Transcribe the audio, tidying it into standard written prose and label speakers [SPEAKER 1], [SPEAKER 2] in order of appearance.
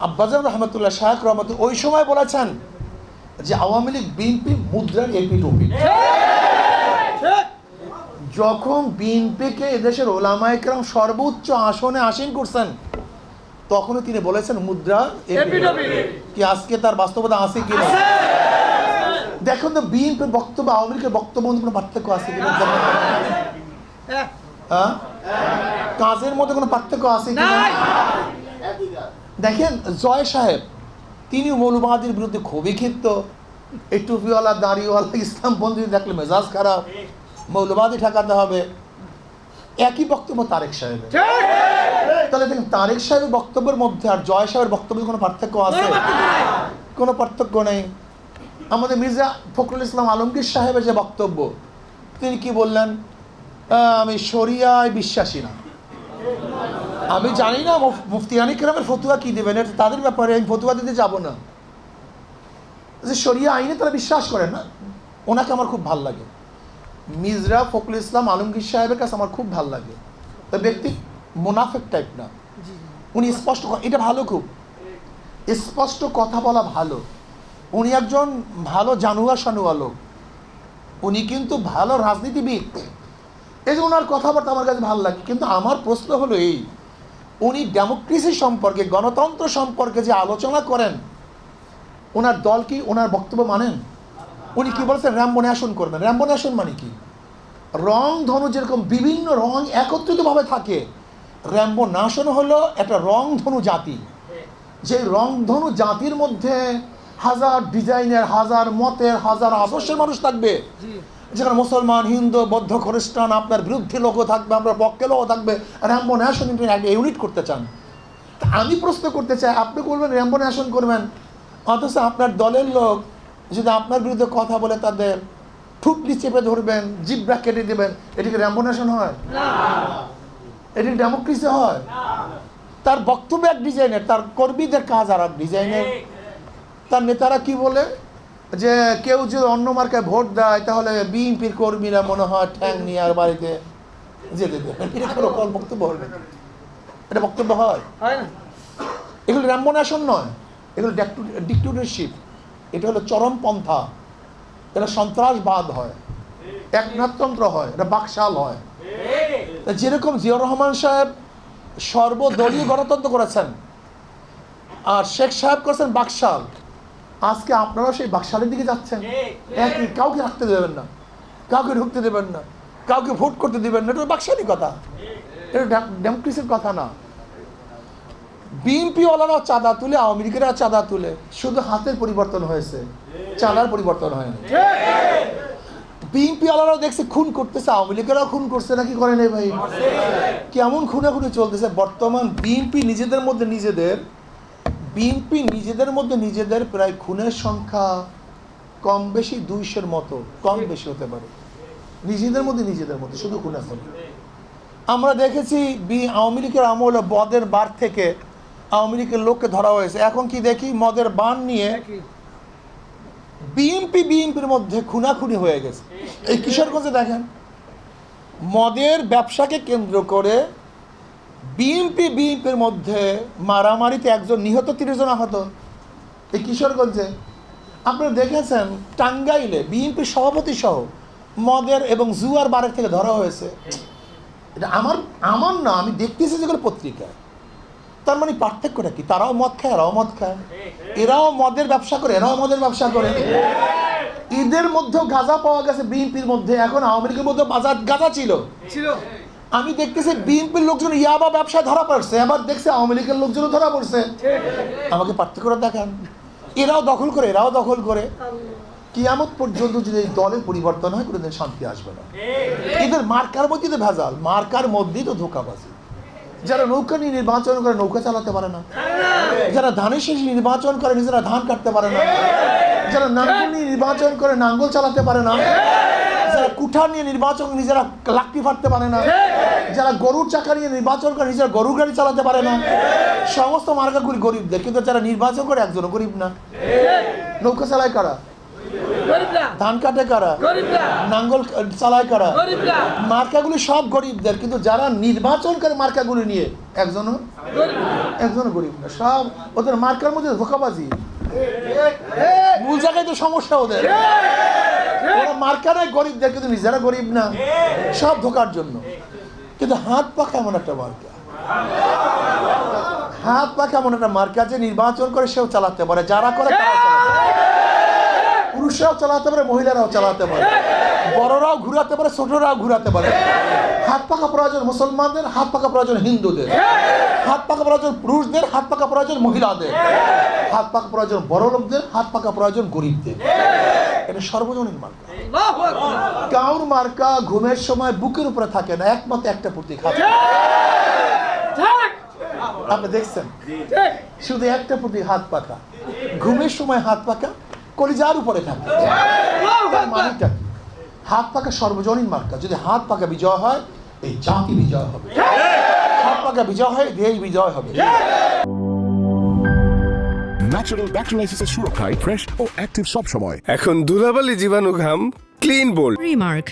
[SPEAKER 1] আব্বাজান রহমতুল্লাহ শাহ রহমতুল্লাহ ওই সময় বলেছেন যে আওয়ামী লীগ বিএনপি মুদ্রার এপিটোপি। যখন বিএনপিকে এদেশের ওলামায়ে কেরাম সর্বোচ্চ আসনে আসীন করছেন তখনও তিনি বলেছেন মুদ্রা এপিটোপি। কি আজকে তার বাস্তবতা আছে কিনা দেখুন তো, বিএনপির বক্তব্য আওয়ামী লীগের বক্তব্য কোনো পার্থক্য আছে কিনা, কাজের মধ্যে কোনো পার্থক্য আছে কিনা। দেখেন জয় সাহেব তিনি মৌলবাদীর বিরুদ্ধে খুবই ক্ষিপ্ত, এই টুপিওয়ালা দাড়িওয়ালা ইসলাম বন্ধু দেখলে মেজাজ খারাপ, মৌলবাদী ঠেকাতে হবে। একই বক্তব্য তারেক সাহেবের। তাহলে দেখেন তারেক সাহেবের বক্তব্যের মধ্যে আর জয় সাহেবের বক্তব্যের কোনো পার্থক্য আছে? কোনো পার্থক্য নেই। আমাদের মির্জা ফখরুল ইসলাম আলমগীর সাহেবের যে বক্তব্য, তিনি কি বললেন, আমি শরিয়ায় বিশ্বাসী না। আমি জানি না মুফতি আনিক কেরামের ফতুয়া কি দেবেন, এটা তাদের ব্যাপারে, আমি ফতুয়া দিতে যাব না। যে শরিয়া আইনে তারা বিশ্বাস করেন না, ওনাকে আমার খুব ভাল লাগে। মির্জা ফখরুল ইসলাম আলমগীর সাহেবের কাছে আমার খুব ভাল লাগে। তো ব্যক্তি মুনাফিক টাইপ না, উনি স্পষ্ট, এটা ভালো, খুব স্পষ্ট কথা বলা ভালো। উনি একজন ভালো জানুয়া সানুয়া লোক, উনি কিন্তু ভালো রাজনীতিবিদ, এই যে ওনার কথাবার্তা আমার কাছে ভালো লাগে। কিন্তু আমার প্রশ্ন হলো এই, উনি ডেমোক্রেসি সম্পর্কে, গণতন্ত্র সম্পর্কে যে আলোচনা করেন, ওনার দল কি ওনার বক্তব্য মানেন? উনি কি বলছেন র্যাম্বো ন্যাশন করবেন। র্যাম্বো ন্যাশন মানে কি? রং ধনু যেরকম বিভিন্ন রং একত্রিতভাবে থাকে, র্যাম্বো ন্যাশন হলো একটা রং ধনু জাতি। যে রং ধনু জাতির মধ্যে হাজার ডিজাইনের, হাজার মতের, হাজার আদর্শের মানুষ থাকবে, যেখানে মুসলমান, হিন্দু, বৌদ্ধ, খ্রিস্টান, আপনার বিরুদ্ধে লোকও থাকবে, আপনার পক্ষে লোকও থাকবে। র্যাম্বো ন্যাশন একটা ইউনিট করতে চান। আমি প্রশ্ন করতে চাই, আপনি করবেন র্যাম্বো ন্যাশন করবেন, অথচ আপনার দলের লোক যদি আপনার বিরুদ্ধে কথা বলে তাদের ঠুটলি চেপে ধরবেন, জিব্রা কেটে দেবেন, এটি কি র্যাম্বো ন্যাশন হয়? এটি ডেমোক্রেসি হয়? তার বক্তব্য এক ডিজাইনের, তার কর্মীদের কাজ আর এক ডিজাইনের। তার নেতারা কি বলে যে কেউ যদি অন্য মার্কায় ভোট দেয় তাহলে বিএনপির কর্মীরা মনে হয় ঠ্যাং নিয়ে আর বাড়িতে যেতে দেবে। এটা কোনো বক্তব্য হয় নাকি? এটা বক্তব্য হয়? এগুলো র্যাম্বো ন্যাশন নয়, এগুলো ডিক্টেটরশিপ। এটা হলো চরমপন্থা, এটা সন্ত্রাসবাদ হয়, একনাথতন্ত্র হয়, এটা বাকশাল হয়। যেরকম জিয়াউর রহমান সাহেব সর্বদলীয় গণতন্ত্র করেছেন আর শেখ সাহেব করেছেন বাকশাল, আজকে আপনারা সেই বাকশালের দিকে যাচ্ছেন। একই, কাউকে রাখতে দেবেন না, কাউকে ঢুকতে দেবেন না, কাউকে ভোট করতে দেবেন না, এটা বাকশালী কথা, এটা ডেমোক্রেসির কথা না। বিএনপি ওয়ালারাও চাঁদা তুলে, আওয়ামী লীগেরা চাঁদা তুলে, শুধু হাতের পরিবর্তন হয়েছে, চাঁদার পরিবর্তন হয়নি। বিএনপি ওয়ালারাও দেখছে খুন করতেছে, আওয়ামী লীগেরাও খুন করছে, নাকি করে নেই ভাই? কেমন খুনাখুনি চলতেছে বর্তমান। বিএনপি নিজেদের মধ্যে নিজেদের প্রায় খুনের সংখ্যা কম বেশি 200-র মতো, কম বেশি হতে পারে। নিজেদের মধ্যে শুধু খুনাখুনি। আমরা দেখেছি আওয়ামী লীগের আমলে মদের বার থেকে আওয়ামী লীগের লোককে ধরা হয়েছে। এখন কি দেখি মদের বান নিয়ে বিএনপির মধ্যে খুনাখুনি হয়ে গেছে। এই কিশোরগঞ্জে দেখেন, মদের ব্যবসাকে কেন্দ্র করে বিএনপির মধ্যে মারামারিতে একজন নিহত, 30 জন আহত। এই কিশোরগঞ্জে আপনারা দেখেছেন, টাঙ্গাইলে বিএনপির সভাপতি সহ মদের এবং জুয়ার বারের থেকে ধরা হয়েছে। এটা আমার না, আমি দেখতেছি যেগুলো পত্রিকায়। তার মানে পার্থক্যটা কি? তারাও মদ খায়, এরাও মদ খায়, এরাও মদের ব্যবসা করে, এরাও মদের ব্যবসা করে। ঈদের মধ্যেও গাঁজা পাওয়া গেছে বিএনপির মধ্যে, এখন আওয়ামী লীগের মধ্যে গাঁজা ছিল। আমি দেখতেছি বিএনপির লোকজন ইয়াবা ব্যবসায় ধরা পড়ছে, আবার দেখছি আওয়ামী লীগের লোকজনও ধরা পড়ছে। আমাকে পার্থক্যটা দেখান। এরাও দখল করে, এরাও দখল করে। কিয়ামত পর্যন্ত যদি এই দলের পরিবর্তন হয়, কোনোদিন শান্তি আসবে না। এদের মার্কার মধ্যেই তো ভেজাল, মার্কার মধ্যেই তো ধোঁকাবাজি। যারা নৌকা নিয়ে নির্বাচন করে নৌকা চালাতে পারে না, যারা ধানের শেষ নির্বাচন করে নিজেরা ধান কাটতে পারে না, যারা নাঙ্গল নিয়ে নির্বাচন করে নাঙ্গল চালাতে পারে না, যারা কুঠার নিয়ে নির্বাচন নিজেরা লাকড়ি ফাটতে পারে না, যারা গরুর চাকা নিয়ে নির্বাচন করে নিজেরা গরুর গাড়ি চালাতে পারে না, সমস্ত মার্কাগুলি গরিবদের। কিন্তু যারা নির্বাচন করে একজনও গরিব না। নৌকা চালায় কারা? ধান কাটে কারা, নাঙ্গল চালায় কারা, মার্কাগুলি সব গরিবদের, কিন্তু যারা নির্বাচন করে মার্কাগুলি নিয়ে একজনও গরিব না, সব ওদের মার্কার মধ্যে ধোঁকাবাজি, মূল জায়গায় তো সমস্যা ওদের। ওরা মার্কা নয় গরিবদের, কিন্তু নিজেরা গরিব না, সব ধোকার জন্য। কিন্তু হাত পাখা এমন একটা মার্কা, হাত পাখা এমন একটা মার্কা যে নির্বাচন করে সেও চালাতে পারে, যারা করে তারাও চালাতে পারে, পুরুষরাও চালাতে পারে, মহিলারাও চালাতে পারে, বড়রাও ঘুরাতে পারে, ছোটরাও ঘুরাতে পারে। হাত পাখা প্রয়োজন মুসলমানদের, হাত পাখা প্রয়োজন হিন্দুদের, হাত পাখা প্রয়োজন পুরুষদের, হাত পাখা প্রয়োজন মহিলাদের, হাত পাখা প্রয়োজন বড় লোকদের, হাত পাখা প্রয়োজন গরিবদের। এটা সর্বজনীন মার্কা। কাউর মার্কা ঘুমের সময় বুকের উপরে থাকে না, একমাত্র একটা প্রতীক হাত। আপনি দেখছেন শুধু একটা প্রতীক হাত পাখা, ঘুমের সময় হাত পাখা কলিজার উপরে থাকে। মানিকটা হাত পাখা সর্বজনীন মার্কা। যদি হাত পাখা বিজয় হয়, এই জাতি বিজয় হবে। হাত পাখা বিজয় হয়, দেশ বিজয় হবে।
[SPEAKER 2] ন্যাচারাল ব্যাকটেরিয়ালাইসিসের সুরক্ষায় ফ্রেশ ও অ্যাক্টিভ সব সময়।
[SPEAKER 3] এখন ধুলাবালি জীবাণু ঘাম ক্লিন বোল্ড
[SPEAKER 4] Remark.